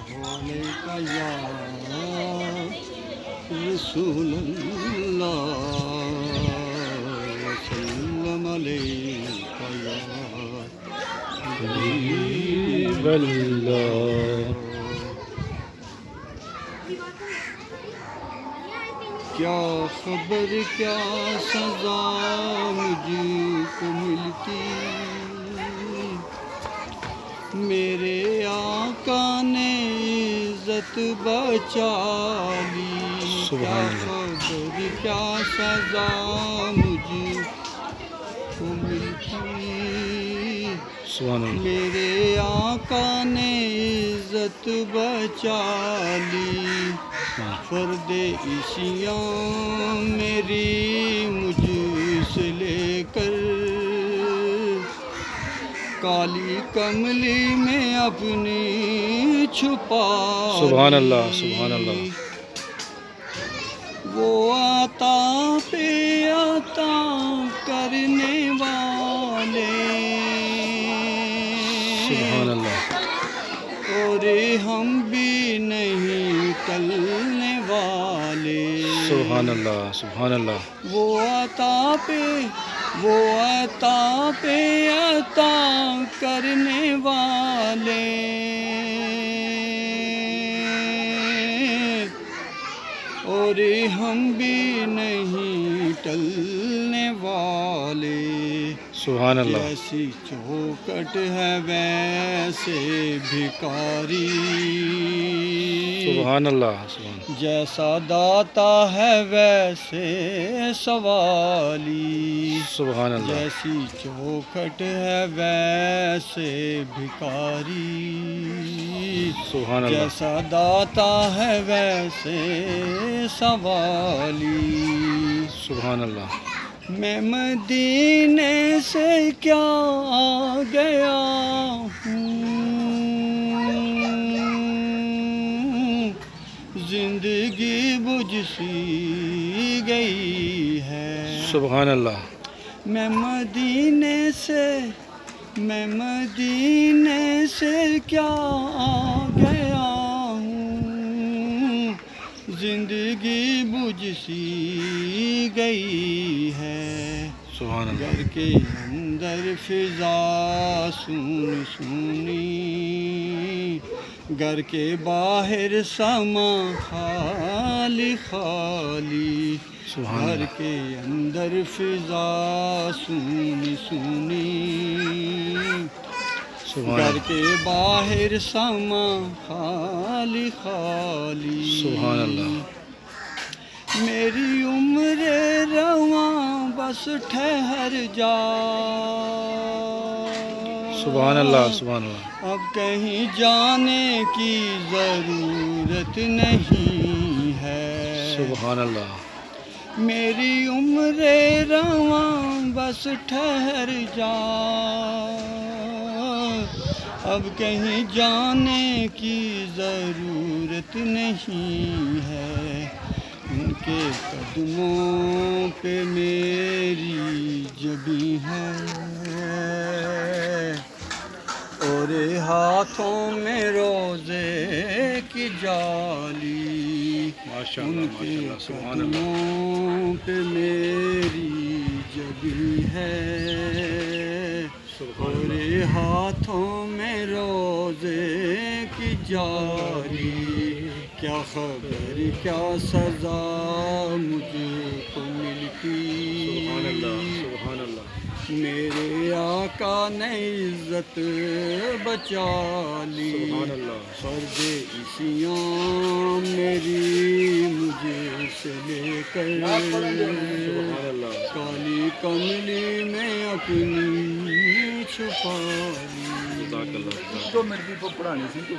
علیک یا رسول اللہ وسلم علیک یا حبیب اللہ۔ کیا خبر کیا سزا مجھ کو ملتی، میرے آقا نے عزت بچا لی۔ کیا خبر کیا سزا مجھ کو ملتی، میرے آقا نے عزت بچا لی۔ فرد عشیاں میری مجھ سے لے کر کالی کملی میں اپنی چھپا لی۔ سبحان اللہ، سبحان اللہ۔ وہ عطا پہ عطا کرنے والے، سبحان اللہ۔ اور ہم بھی نہیں ٹلنے والے۔ سبحان اللہ، سبحان اللہ۔ وہ عطا پہ عطا کرنے والے، اور ہم بھی نہیں ٹلنے والے۔ سبحان اللہ۔ جیسی چوکٹ ہے ویسے بھکاری، سبحان اللہ، سبحان۔ جیسا داتا ہے ویسے سوالی۔ سبحان اللہ۔ جیسی چوکھٹ ہے ویسے بھکاری، سبحان اللہ۔ جیسا داتا ہے ویسے سوالی۔ سبحان اللہ۔ میں مدینے سے کیا آ گیا ہوں، زندگی بجھ سی گئی ہے۔ سبحان اللہ۔ میں مدینے سے کیا آ گیا ہوں، زندگی بجھ سی گئی ہے۔ سبحان اللہ۔ گھر کے اندر فضا سون سونی، گھر کے باہر سما خالی خالی۔ سبحان گھر اللہ۔ کے اندر فضا سونی سونی، سبحان گھر اللہ۔ کے باہر سما خالی خالی۔ سبحان اللہ۔ میری عمر رواں بس ٹھہر جا، سبحان اللہ، سبحان اللہ۔ اب کہیں جانے کی ضرورت نہیں ہے۔ سبحان اللہ۔ میری عمر رواں بس ٹھہر جا، اب کہیں جانے کی ضرورت نہیں ہے۔ ان کے قدموں پہ میری جبیں ہے، اور ہاتھوں میں روزے کی جالی۔ ماشاء ان اللہ، کے ماشاء اللہ، سبحان اللہ۔ قدموں پہ میری جبیں ہے، اور ہاتھوں میں روزے کی جاری۔ کیا خبر کیا سزا مجھ کو ملتی، سبحان اللہ، سبحان اللہ۔ میرے آقا نے عزت بچا لی۔ سبحان اللہ۔ فرد عشیاں میری مجھ سے لے کر سبحان اللہ۔ کالی کملی میں اپنی چھپا لی۔ جزاک اللہ۔ تو میری پڑھانی سی تو